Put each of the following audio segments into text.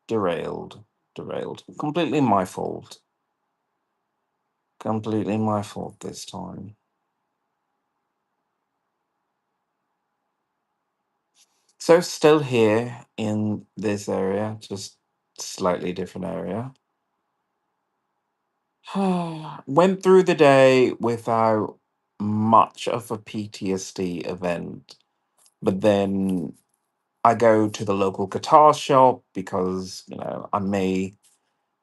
Derailed. Derailed. Completely my fault. Completely my fault this time. So still here in this area, just slightly different area. Went through the day without much of a PTSD event, but then I go to the local guitar shop because, I'm me,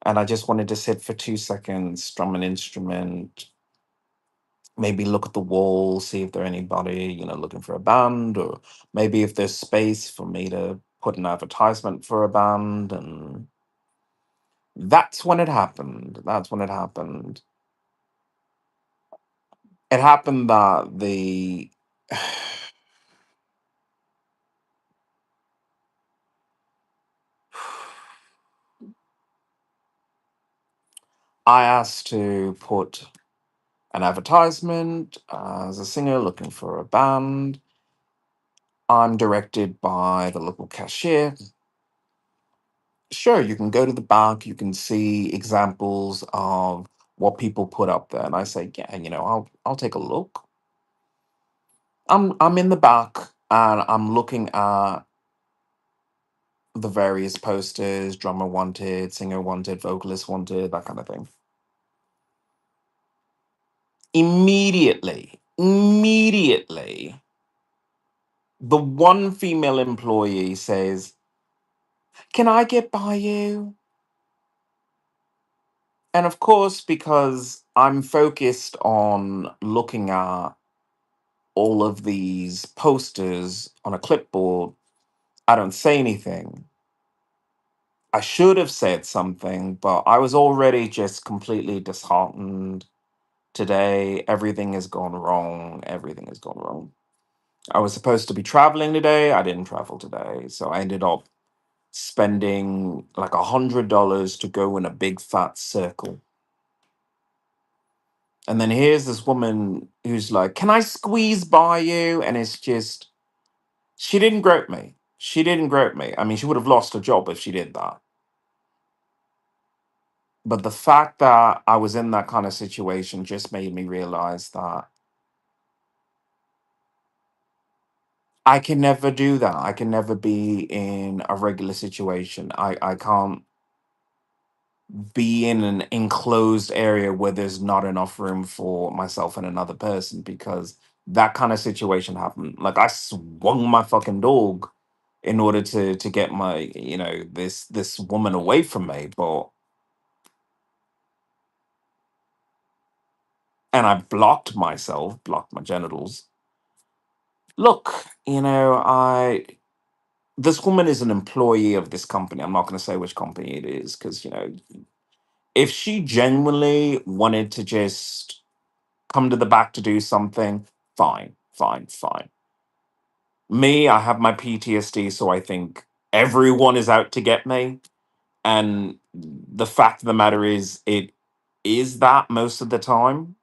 and I just wanted to sit for 2 seconds, strum an instrument, maybe look at the wall, see if there anybody, looking for a band, or maybe if there's space for me to put an advertisement for a band. And that's when it happened. That's when it happened. It happened that I asked to put an advertisement as a singer looking for a band. I'm directed by the local cashier. Sure, you can go to the back, you can see examples of what people put up there. And I say, yeah, I'll take a look. I'm in the back and I'm looking at the various posters, drummer wanted, singer wanted, vocalist wanted, that kind of thing. Immediately, the one female employee says, "Can I get by you?" And of course, because I'm focused on looking at all of these posters on a clipboard, I don't say anything. I should have said something, but I was already just completely disheartened today. Everything has gone wrong. Everything has gone wrong. I was supposed to be traveling today. I didn't travel today. So I ended up spending like $100 to go in a big fat circle. And then here's this woman who's like, "Can I squeeze by you?" And it's just, she didn't grope me. She didn't grope me. I mean, she would have lost her job if she did that. But the fact that I was in that kind of situation just made me realize that I can never do that. I can never be in a regular situation. I can't be in an enclosed area where there's not enough room for myself and another person, because that kind of situation happened. Like I swung my fucking dog in order to get my, this woman away from me, but and I blocked myself, blocked my genitals. Look, I this woman is an employee of this company. I'm not going to say which company it is because, if she genuinely wanted to just come to the back to do something, fine, fine, fine. Me, I have my PTSD, so I think everyone is out to get me. And the fact of the matter is, it is that most of the time.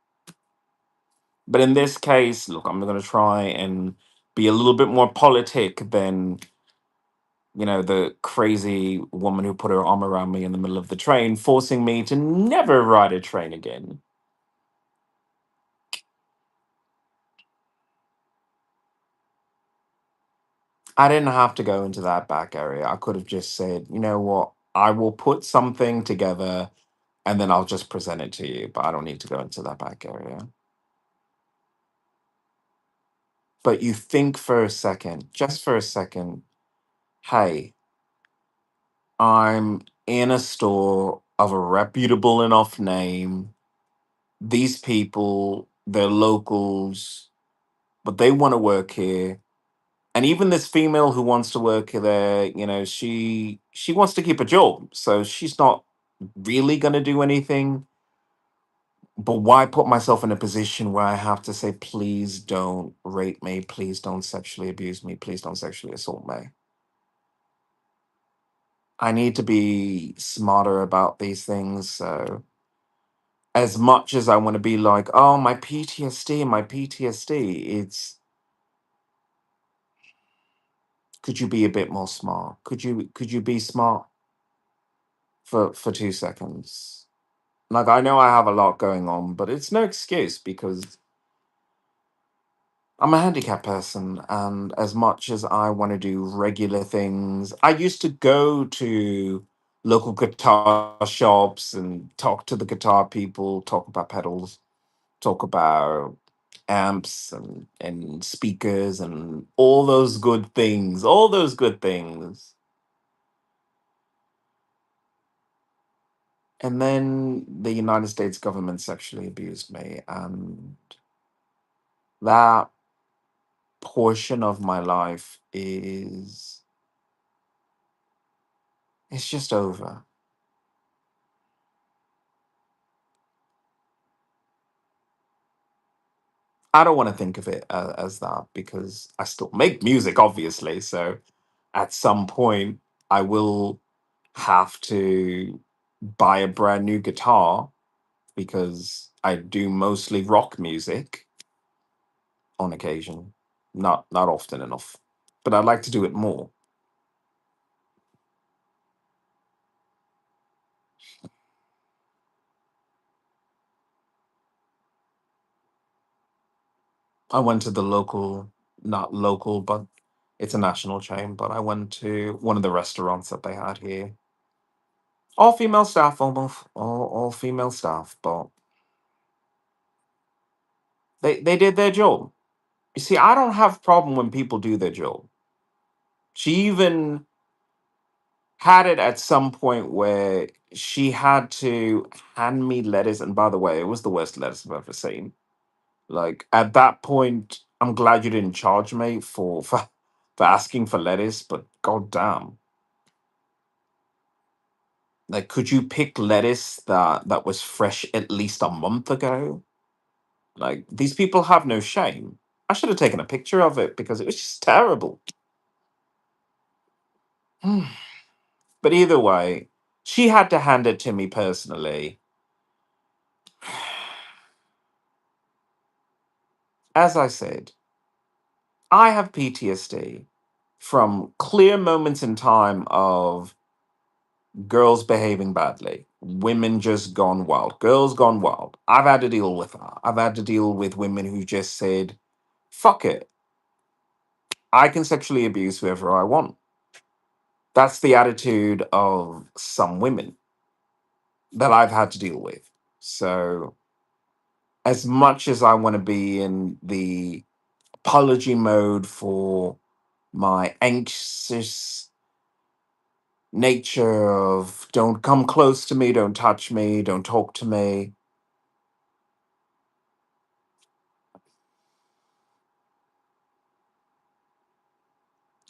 But in this case, look, I'm going to try and be a little bit more politic than, the crazy woman who put her arm around me in the middle of the train, forcing me to never ride a train again. I didn't have to go into that back area. I could have just said, you know what, I will put something together and then I'll just present it to you, but I don't need to go into that back area. But you think for a second, just for a second, hey, I'm in a store of a reputable enough name. These people, they're locals, but they want to work here. And even this female who wants to work there, she wants to keep a job, so she's not really going to do anything. But why put myself in a position where I have to say, please don't rape me, please don't sexually abuse me, please don't sexually assault me? I need to be smarter about these things. So as much as I want to be like, oh, my PTSD, it's, could you be a bit more smart? Could you be smart? for 2 seconds. Like, I know I have a lot going on, but it's no excuse because I'm a handicapped person, and as much as I want to do regular things, I used to go to local guitar shops and talk to the guitar people, talk about pedals, talk about amps and speakers and all those good things, all those good things. And then the United States government sexually abused me, and that portion of my life is it's just over. I don't want to think of it as that because I still make music, obviously. So at some point, I will have to buy a brand new guitar because I do mostly rock music on occasion, not often enough, but I'd like to do it more. I went to the local, not local, but it's a national chain. But I went to one of the restaurants that they had here. All female staff, almost all female staff, but they did their job. You see, I don't have problem when people do their job. She even had it at some point where she had to hand me lettuce, and by the way, it was the worst lettuce I've ever seen. Like at that point, I'm glad you didn't charge me for asking for lettuce, but god damn. Like, could you pick lettuce that was fresh at least a month ago? Like, these people have no shame. I should have taken a picture of it because it was just terrible. But either way, she had to hand it to me personally. As I said, I have PTSD from clear moments in time of girls behaving badly, women just gone wild, girls gone wild. I've had to deal with that. I've had to deal with women who just said, fuck it, I can sexually abuse whoever I want. That's the attitude of some women that I've had to deal with. So, as much as I want to be in the apology mode for my anxious nature of don't come close to me, don't touch me, don't talk to me,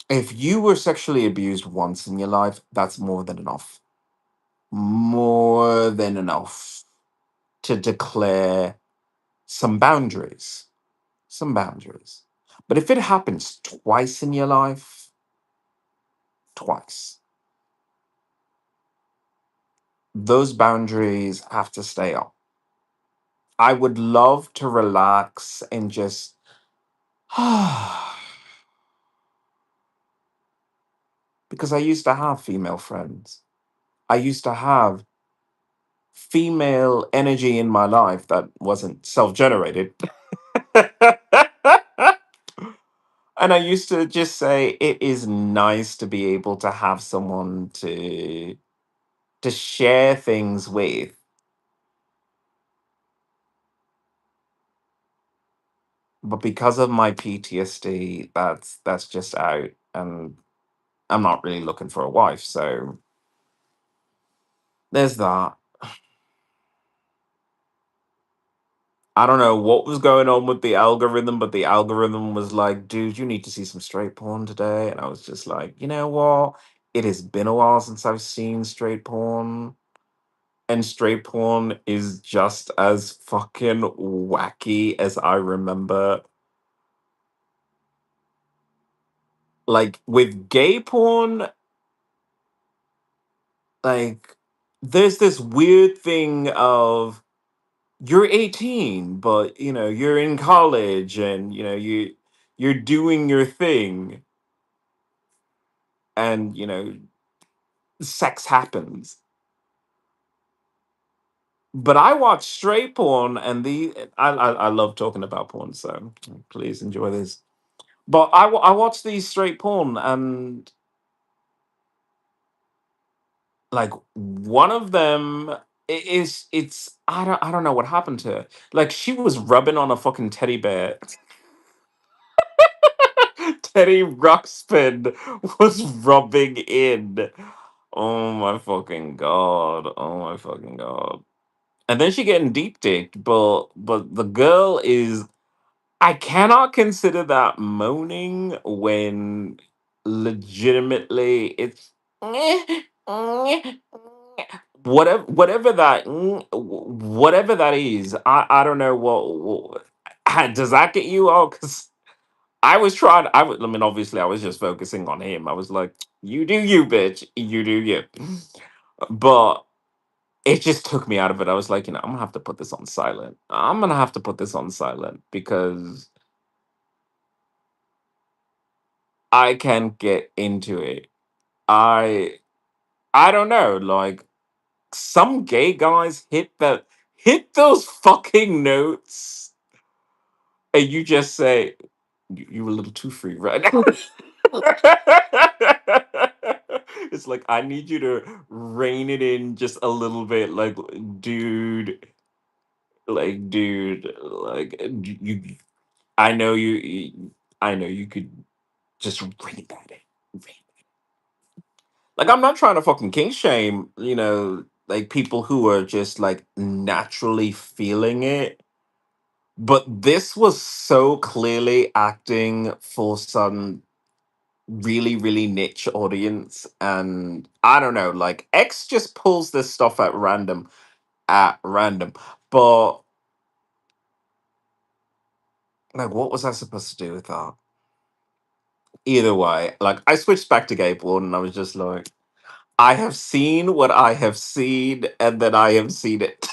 if you were sexually abused once in your life, that's more than enough. More than enough to declare some boundaries. Some boundaries. But if it happens twice in your life, twice, those boundaries have to stay up. I would love to relax and just because I used to have female friends. I used to have female energy in my life that wasn't self generated. And I used to just say it is nice to be able to have someone to share things with. But because of my PTSD, that's just out, and I'm not really looking for a wife. So there's that. I don't know what was going on with the algorithm, but the algorithm was like, dude, you need to see some straight porn today. And I was just like, you know what? It has been a while since I've seen straight porn. And straight porn is just as fucking wacky as I remember. Like with gay porn, like there's this weird thing of you're 18, but you're in college and you're doing your thing, and sex happens. But I watch straight porn, and I love talking about porn, so please enjoy this. But I watch these straight porn, and like one of them is it's I don't know what happened to her. Like she was rubbing on a fucking teddy bear. Teddy Ruxpin was rubbing in. Oh my fucking god. Oh my fucking god. And then she getting deep dicked, but the girl is I cannot consider that moaning when legitimately it's whatever that is. I don't know does that get you all? Because I was trying. I mean, obviously, I was just focusing on him. I was like, "You do you, bitch. You do you." But it just took me out of it. I was like, I'm gonna have to put this on silent. I'm gonna have to put this on silent because I can't get into it. I I don't know. Like some gay guys hit those fucking notes, and you just say you're a little too free right now. It's like I need you to rein it in just a little bit, dude, you. I know I know you could just rein that in. Like I'm not trying to fucking king shame, like people who are just like naturally feeling it. But this was so clearly acting for some really, really niche audience. And I don't know, like X just pulls this stuff at random. But like what was I supposed to do with that? Either way, like I switched back to gay porn and I was just like, I have seen what I have seen, and then I have seen it.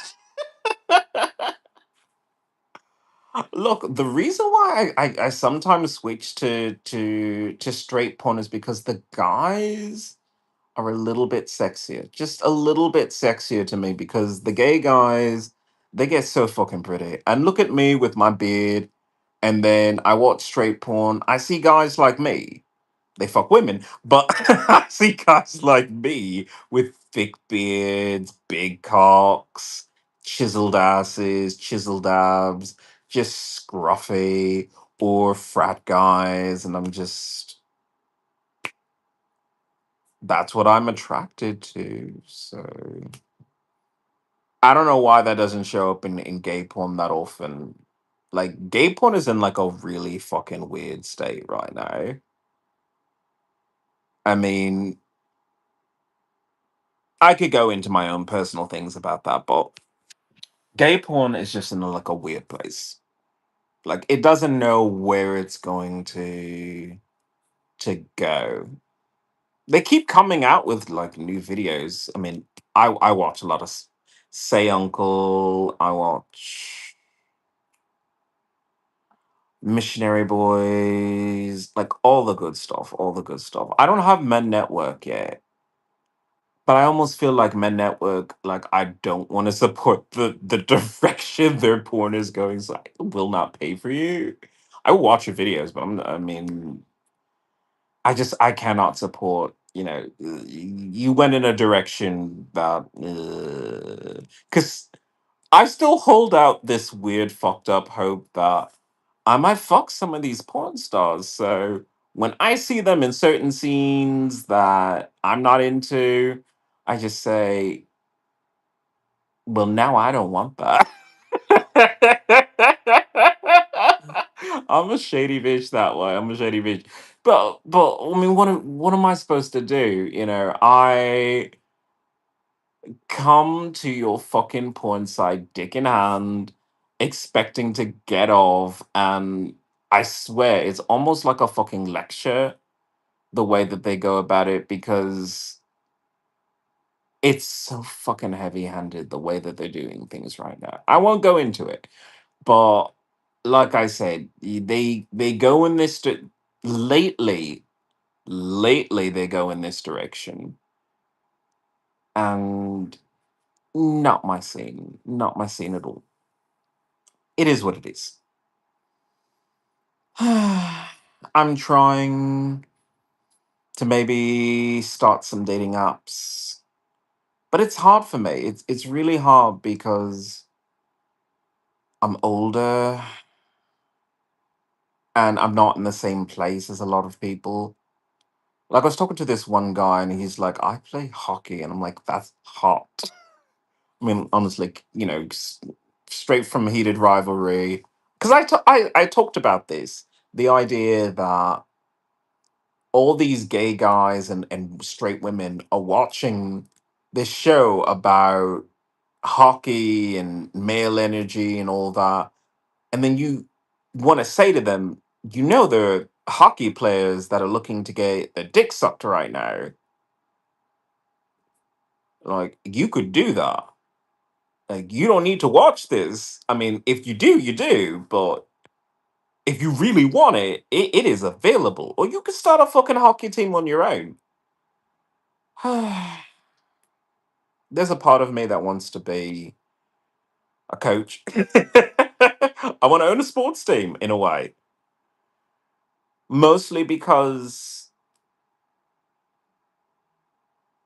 Look, the reason why I sometimes switch to straight porn is because the guys are a little bit sexier, just a little bit sexier to me. Because the gay guys, they get so fucking pretty, and look at me with my beard, and then I watch straight porn. I see guys like me, they fuck women, but I see guys like me with thick beards, big cocks, chiseled asses, chiseled abs, just scruffy, or frat guys, and I'm just that's what I'm attracted to. So I don't know why that doesn't show up in gay porn that often. Like gay porn is in like a really fucking weird state right now. I mean, I could go into my own personal things about that, but gay porn is just in like a weird place. Like it doesn't know where it's going to go. They keep coming out with like new videos. I mean, I watch a lot of Say Uncle. I watch Missionary Boys, like all the good stuff, all the good stuff. I don't have Men Network yet. But I almost feel like Men Network, like I don't want to support the direction their porn is going, so I will not pay for you. I will watch your videos, but I mean, I cannot support. You went in a direction that because I still hold out this weird fucked up hope that I might fuck some of these porn stars. So when I see them in certain scenes that I'm not into, I just say, well, now I don't want that. I'm a shady bitch that way. I'm a shady bitch. But I mean, what am I supposed to do? I come to your fucking porn site, dick in hand, expecting to get off, and I swear it's almost like a fucking lecture the way that they go about it because it's so fucking heavy-handed the way that they're doing things right now. I won't go into it, but like I said, they go in this lately. Lately, they go in this direction, and Not my scene. Not my scene at all. It is what it is. I'm trying to maybe start some dating apps, but it's hard for me. It's really hard because I'm older and I'm not in the same place as a lot of people. Like I was talking to this one guy and he's like, "I play hockey," and I'm like, "That's hot." I mean, honestly, straight from heated rivalry. Because I talked about this, the idea that all these gay guys and straight women are watching this show about hockey and male energy and all that, and then you want to say to them, there are hockey players that are looking to get their dick sucked right now. Like you could do that. Like you don't need to watch this. I mean, if you do, you do. But if you really want it is available. Or you could start a fucking hockey team on your own. There's a part of me that wants to be a coach. I want to own a sports team in a way. Mostly because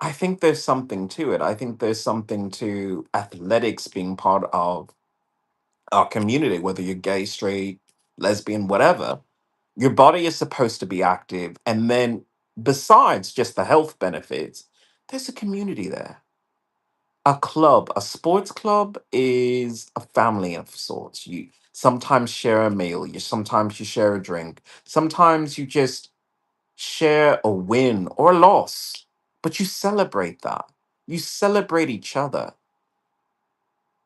I think there's something to it. I think there's something to athletics being part of our community, whether you're gay, straight, lesbian, whatever. Your body is supposed to be active. And then, besides just the health benefits, there's a community there. A club, a sports club is a family of sorts. You sometimes share a meal, sometimes you share a drink, sometimes you just share a win or a loss, but you celebrate that. You celebrate each other.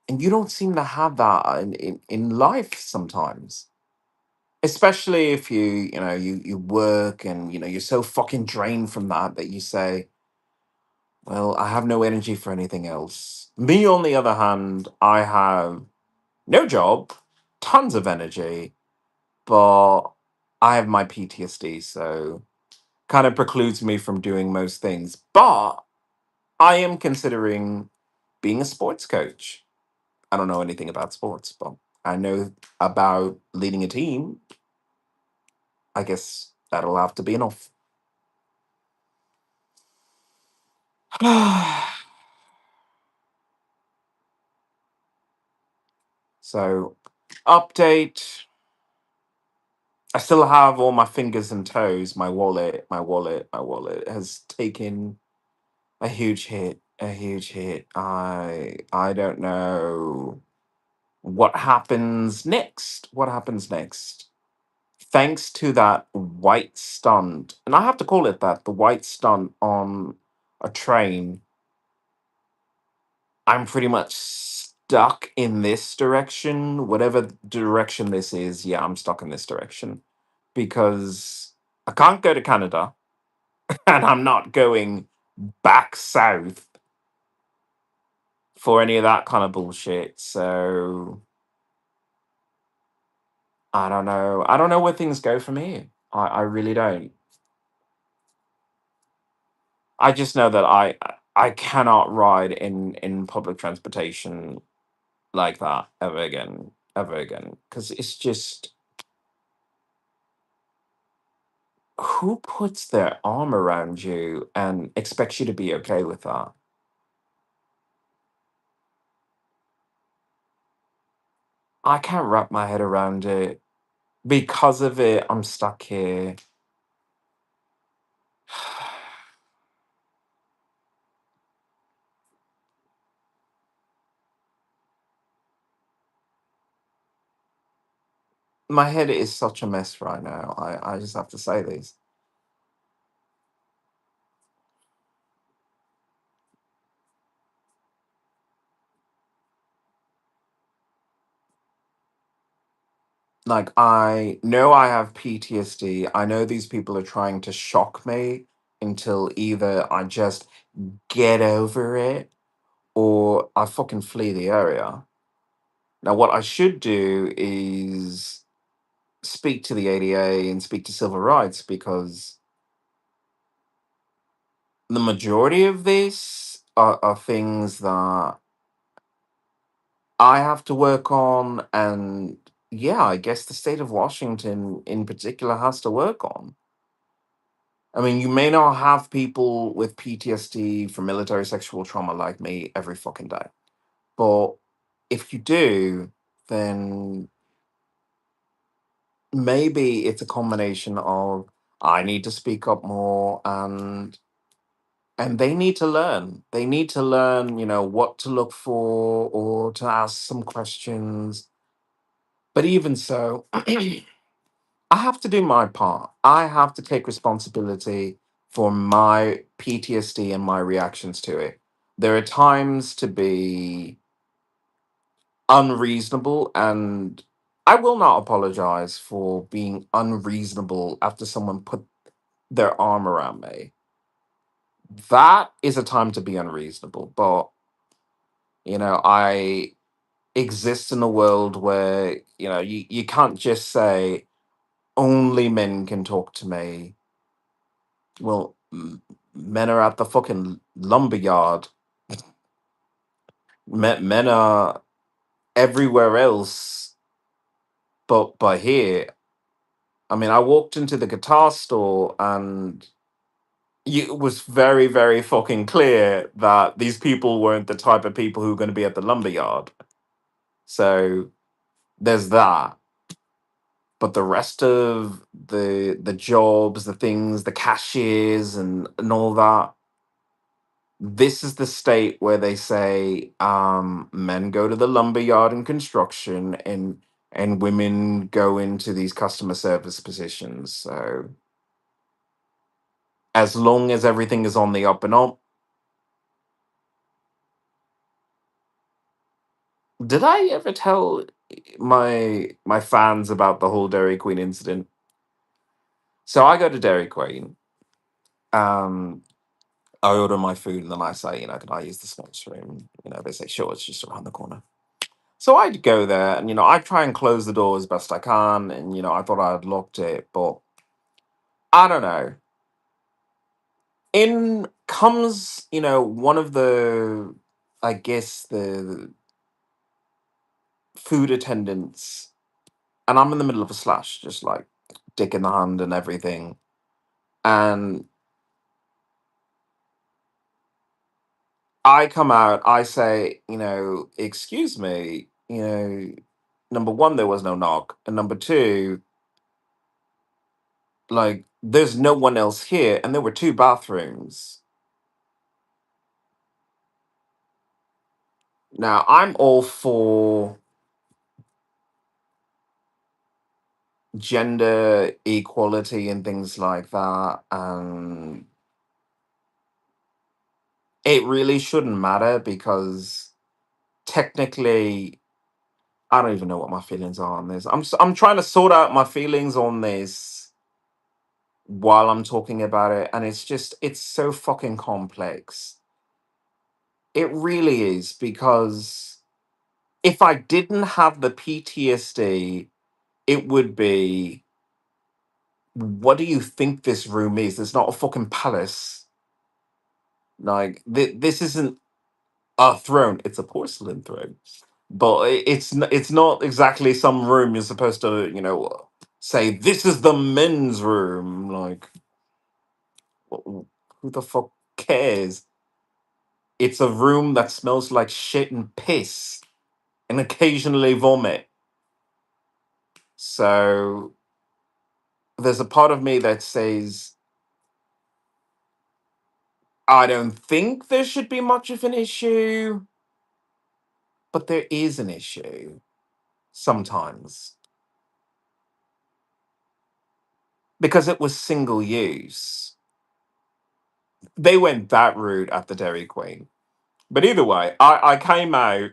And you don't seem to have that in life sometimes. Especially if you work and you're so fucking drained from that you say, well, I have no energy for anything else. Me, on the other hand, I have no job, tons of energy, but I have my PTSD, so kind of precludes me from doing most things. But I am considering being a sports coach. I don't know anything about sports, but I know about leading a team. I guess that'll have to be enough. So, update. I still have all my fingers and toes. My wallet has taken a huge hit. A huge hit. I don't know what happens next. What happens next? Thanks to that white stunt, and I have to call it that, the white stunt on a train, I'm pretty much stuck in this direction. Whatever direction this is, yeah, I'm stuck in this direction because I can't go to Canada and I'm not going back south for any of that kind of bullshit. So I don't know. I don't know where things go from here. I really don't. I just know that I cannot ride in public transportation like that ever again, because it's just, who puts their arm around you and expects you to be okay with that? I can't wrap my head around it. Because of it, I'm stuck here. My head is such a mess right now. I just have to say this. Like, I know I have PTSD. I know these people are trying to shock me until either I just get over it or I fucking flee the area. Now, what I should do is speak to the ADA and speak to civil rights, because the majority of this are things that I have to work on, and yeah, I guess the state of Washington in particular has to work on. I mean, you may not have people with PTSD from military sexual trauma like me every fucking day, but if you do, then maybe it's a combination of I need to speak up more, and they need to learn. They need to learn, what to look for or to ask some questions. But even so, I have to do my part. I have to take responsibility for my PTSD and my reactions to it. There are times to be unreasonable, and I will not apologize for being unreasonable after someone put their arm around me. That is a time to be unreasonable. But, I exist in a world where, you can't just say only men can talk to me. Well, men are at the fucking lumberyard. Men are everywhere else, but here. I mean, I walked into the guitar store, and it was very, very fucking clear that these people weren't the type of people who were going to be at the lumberyard. So there's that. But the rest of the jobs, the things, the cashiers, and all that, this is the state where they say men go to the lumberyard and construction, and women go into these customer service positions. So as long as everything is on the up and up. Did I ever tell my fans about the whole Dairy Queen incident? So I go to Dairy Queen. Um, I order my food, and then I say, can I use the sports room? They say, sure, it's just around the corner. So I'd go there, and I try and close the door as best I can, and I thought I had locked it, but I don't know. In comes, one of the, I guess, the food attendants, and I'm in the middle of a slash, just like dick in the hand and everything. And I come out, I say, excuse me, number one, there was no knock. And number two, like, there's no one else here. And there were two bathrooms. Now, I'm all for gender equality and things like that. And it really shouldn't matter because technically, I don't even know what my feelings are on this. I'm trying to sort out my feelings on this while I'm talking about it, and it's so fucking complex. It really is, because if I didn't have the PTSD, it would be, what do you think this room is? It's not a fucking palace. Like, this isn't a throne. It's a porcelain throne, but it's not exactly some room you're supposed to say this is the men's room. Like, who the fuck cares? It's a room that smells like shit and piss and occasionally vomit. So there's a part of me that says I don't think there should be much of an issue, but there is an issue sometimes because it was single use. They went that route at the Dairy Queen. But either way, I came out,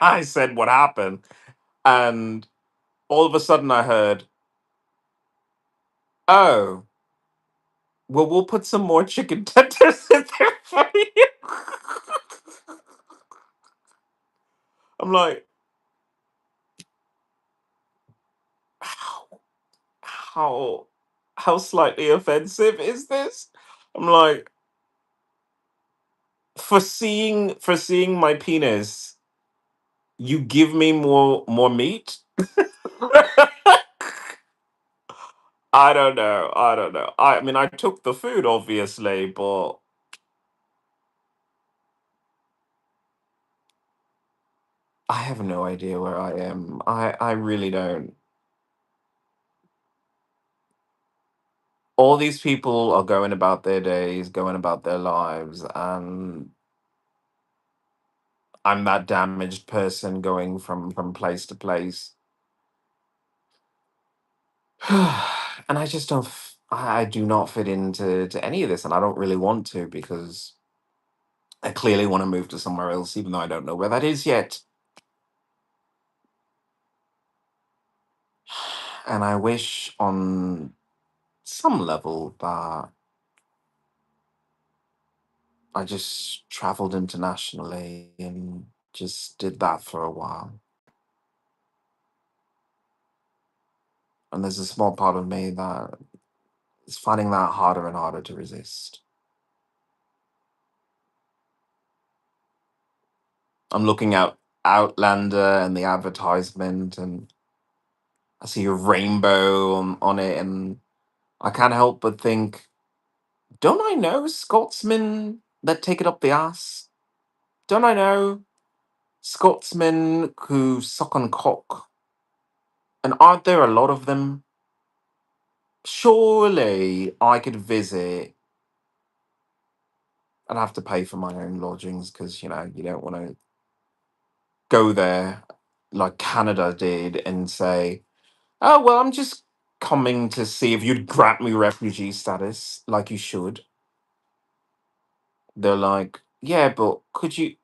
I said what happened, and all of a sudden I heard, oh, well, we'll put some more chicken tenders in there for you. I'm like, how, how, how slightly offensive is this? I'm like, for seeing my penis You give me more meat? I don't know. I don't know. I mean, I took the food obviously, but I have no idea where I am. I really don't. All these people are going about their days, going about their lives, and I'm that damaged person going from place to place. And I just don't I do not fit into to any of this, and I don't really want to because I clearly want to move to somewhere else, even though I don't know where that is yet. And I wish on some level that I just traveled internationally and just did that for a while. And there's a small part of me that is finding that harder and harder to resist. I'm looking at Outlander and the advertisement, and I see a rainbow on it, and I can't help but think, don't I know Scotsmen that take it up the ass? Don't I know Scotsmen who suck on cock? And aren't there a lot of them? Surely I could visit. I'd have to pay for my own lodgings because, you don't want to go there like Canada did and say, oh, well, I'm just coming to see if you'd grant me refugee status like you should. They're like, yeah, but could you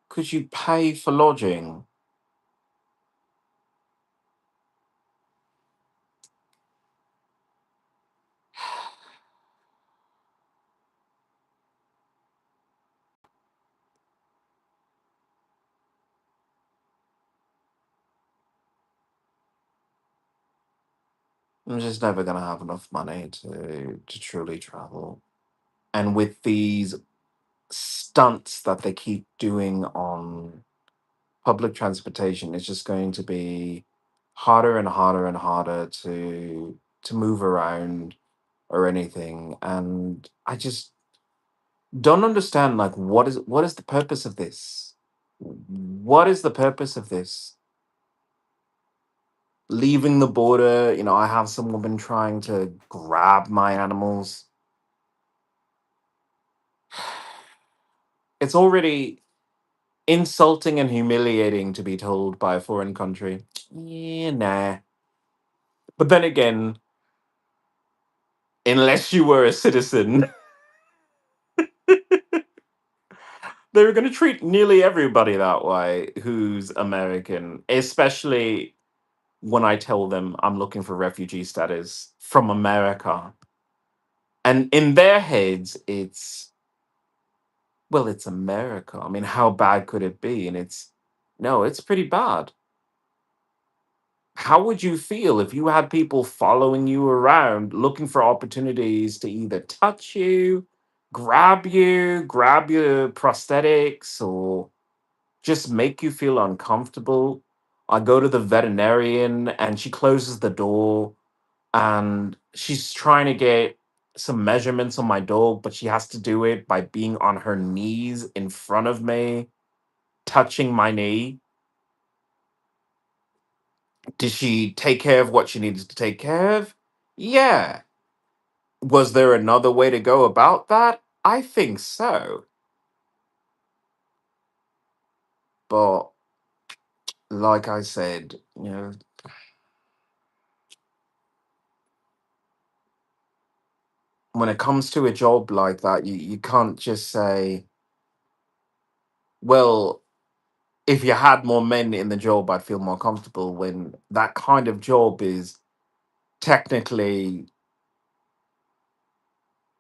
pay for lodging? I'm just never gonna have enough money to truly travel. And with these stunts that they keep doing on public transportation, it's just going to be harder and harder and harder to move around or anything. And I just don't understand, like, what is the purpose of this? What is the purpose of this? Leaving the border, I have some woman trying to grab my animals. It's already insulting and humiliating to be told by a foreign country, yeah, nah. But then again, unless you were a citizen, they were going to treat nearly everybody that way who's American, especially when I tell them I'm looking for refugee status from America. And in their heads, well, it's America. I mean, how bad could it be? And no, it's pretty bad. How would you feel if you had people following you around looking for opportunities to either touch you, grab your prosthetics, or just make you feel uncomfortable? I go to the veterinarian and she closes the door and she's trying to get some measurements on my dog, but she has to do it by being on her knees in front of me, touching my knee. Did she take care of what she needed to take care of? Yeah. Was there another way to go about that? I think so. But like I said, when it comes to a job like that, you can't just say, well, if you had more men in the job, I'd feel more comfortable, when that kind of job is technically,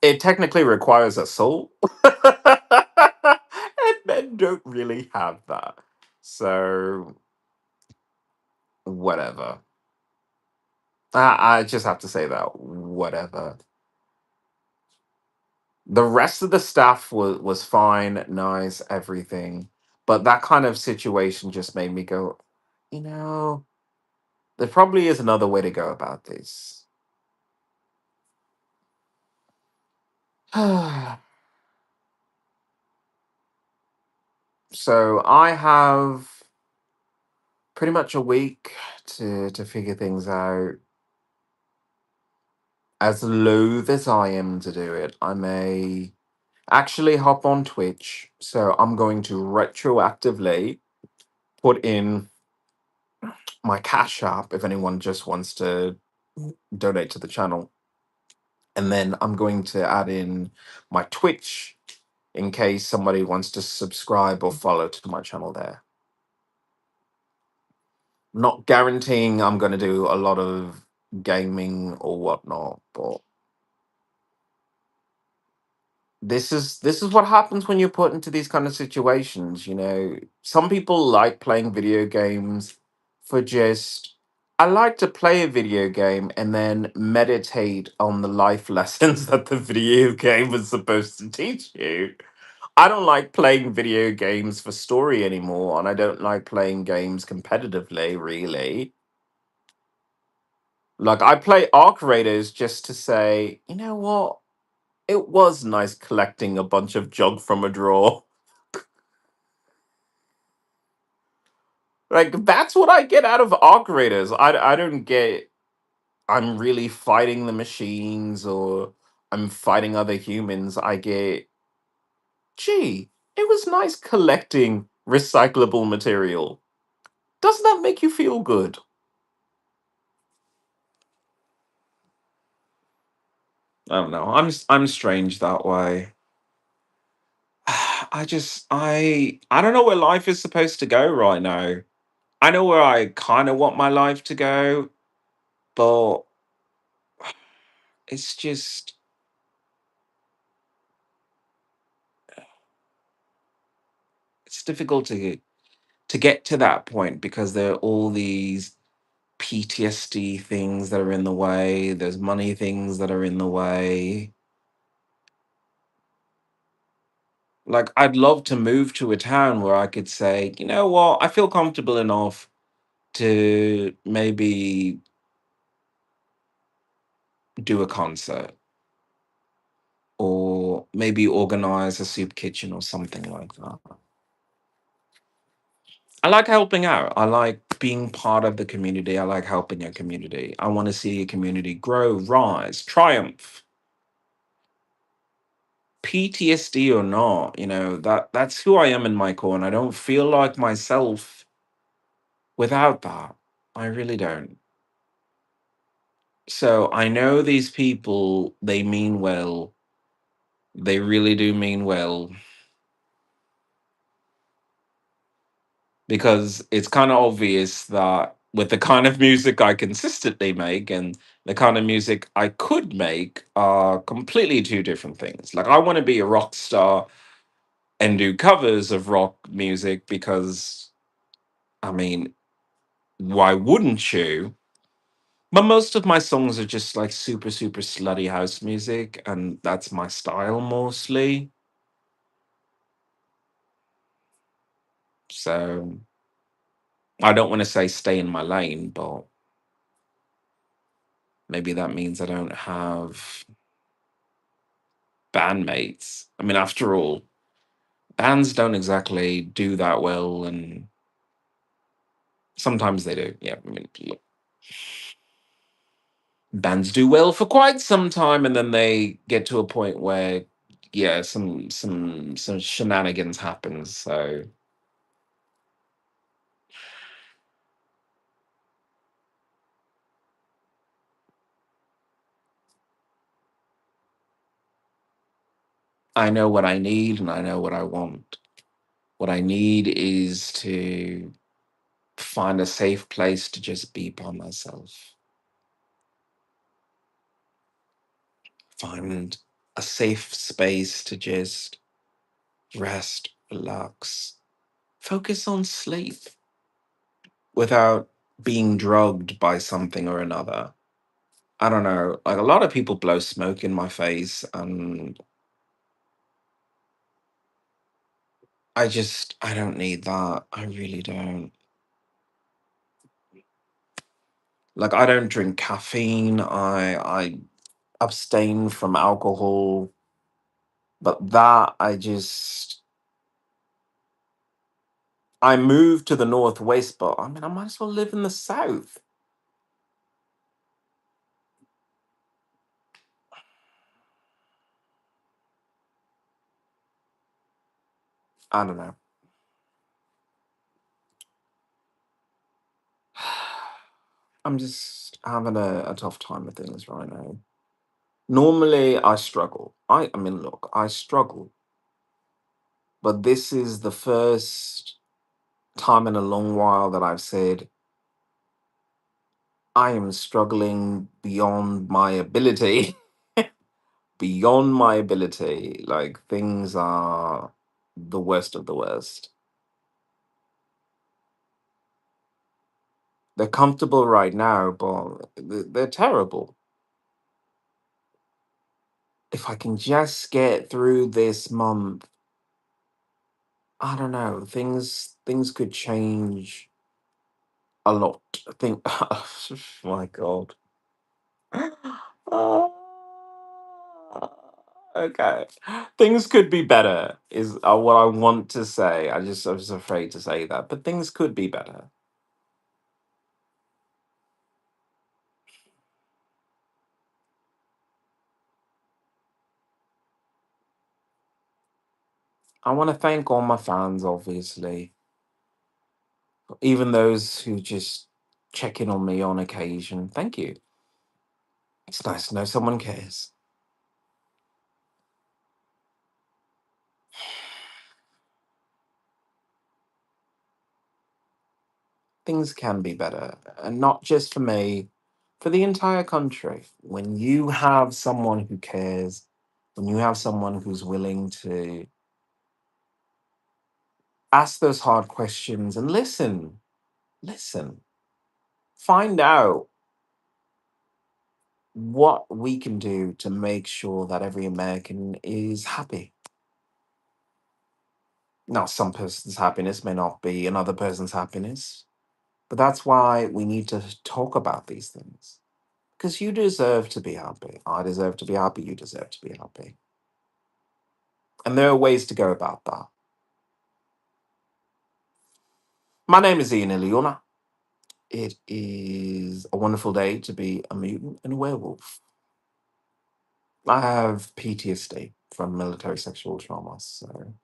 it technically requires a soul. And men don't really have that. So whatever. I just have to say that whatever. The rest of the staff was fine, nice, everything. But that kind of situation just made me go. you know, there probably is another way to go about this. So I have pretty much a week to figure things out. As loath as I am to do it, I may actually hop on Twitch. So I'm going to retroactively put in my Cash App if anyone just wants to donate to the channel. And then I'm going to add in my Twitch in case somebody wants to subscribe or follow to my channel there. Not guaranteeing I'm going to do a lot of gaming or whatnot, but this is what happens when you're put into these kind of situations. Some people like playing video games for just, I like to play a video game and then meditate on the life lessons that the video game was supposed to teach you. I don't like playing video games for story anymore, and I don't like playing games competitively, really. Like, I play Arc Raiders just to say, you know what? It was nice collecting a bunch of junk from a drawer. Like, that's what I get out of Arc Raiders. I don't get, I'm really fighting the machines or I'm fighting other humans. I get, gee, it was nice collecting recyclable material. Doesn't that make you feel good? I don't know. I'm strange that way. I don't know where life is supposed to go right now. I know where I kind of want my life to go, but it's just it's difficult to get to that point because there are all these PTSD things that are in the way. There's money things that are in the way. Like, I'd love to move to a town where I could say, you know what, I feel comfortable enough to maybe do a concert or maybe organize a soup kitchen or something like that. I like helping out. I like being part of the community. I like helping your community. I want to see a community grow, rise, triumph. PTSD or not, that's who I am in my core, and I don't feel like myself without that. I really don't. So I know these people, they mean well. They really do mean well because it's kind of obvious that with the kind of music I consistently make and the kind of music I could make are completely two different things. Like, I want to be a rock star and do covers of rock music because, I mean, why wouldn't you? But most of my songs are just like super, super slutty house music, and that's my style mostly. So I don't want to say stay in my lane, but maybe that means I don't have bandmates. I mean, after all, bands don't exactly do that well, and sometimes they do. Yeah, I mean, look, bands do well for quite some time, and then they get to a point where, yeah, some shenanigans happen. So I know what I need, and I know what I want. What I need is to find a safe place to just be by myself. Find a safe space to just rest, relax, focus on sleep without being drugged by something or another. I don't know. Like, a lot of people blow smoke in my face, and I don't need that. I really don't. Like I don't drink caffeine. I abstain from alcohol, but that I moved to the northwest, but I mean I might as well live in the south. I don't know. I'm just having a tough time with things right now. Normally I struggle. I mean look, I struggle, but this is the first time in a long while that I've said I am struggling beyond my ability. Beyond my ability. Like things are the worst of the worst. They're comfortable right now, but they're terrible. If I can just get through this month, I don't know, things could change a lot. I think my God. Ah, okay. Things could be better, is what I want to say. I was afraid to say that, but things could be better. I want to thank all my fans, obviously, even those who just check in on me on occasion. Thank you. It's nice to know someone cares. Things can be better, and not just for me, for the entire country. When you have someone who cares, when you have someone who's willing to ask those hard questions and listen, find out what we can do to make sure that every American is happy. Now, some person's happiness may not be another person's happiness, but that's why we need to talk about these things. Because you deserve to be happy. I deserve to be happy. You deserve to be happy. And there are ways to go about that. My name is Ian Iliona. It is a wonderful day to be a mutant and a werewolf. I have PTSD from military sexual trauma, so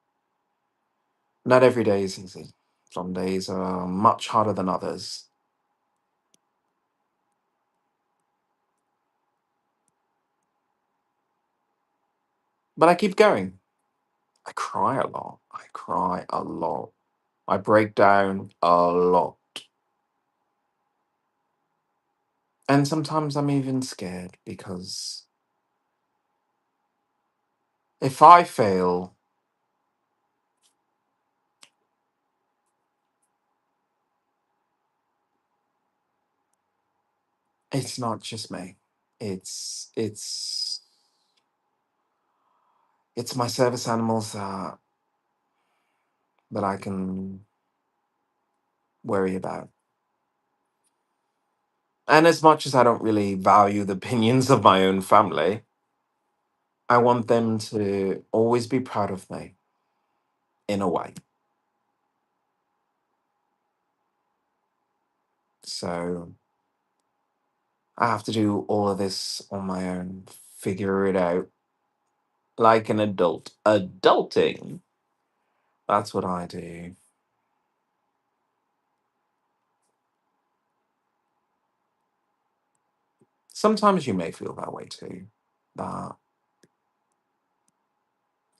not every day is easy. Some days are much harder than others. But I keep going. I cry a lot. I cry a lot. I break down a lot. And sometimes I'm even scared because if I fail, it's not just me. It's it's it's my service animals that I can worry about. And as much as I don't really value the opinions of my own family, I want them to always be proud of me in a way. So I have to do all of this on my own, figure it out like an adult. Adulting, that's what I do. Sometimes you may feel that way too, that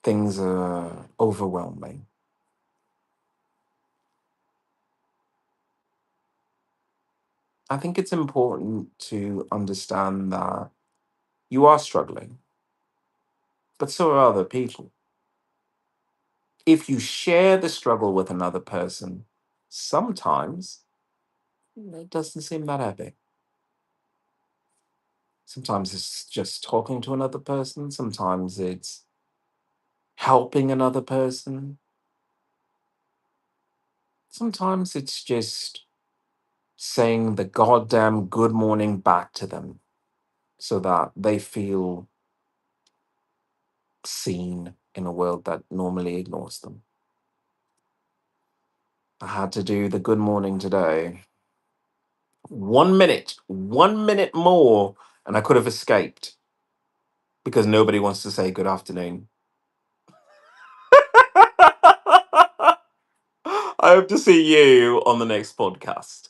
things are overwhelming. I think it's important to understand that you are struggling, but so are other people. If you share the struggle with another person, sometimes it doesn't seem that epic. Sometimes it's just talking to another person, sometimes it's helping another person, sometimes it's just saying the goddamn good morning back to them so that they feel seen in a world that normally ignores them. I had to do the good morning today. 1 minute more, and I could have escaped because nobody wants to say good afternoon. I hope to see you on the next podcast.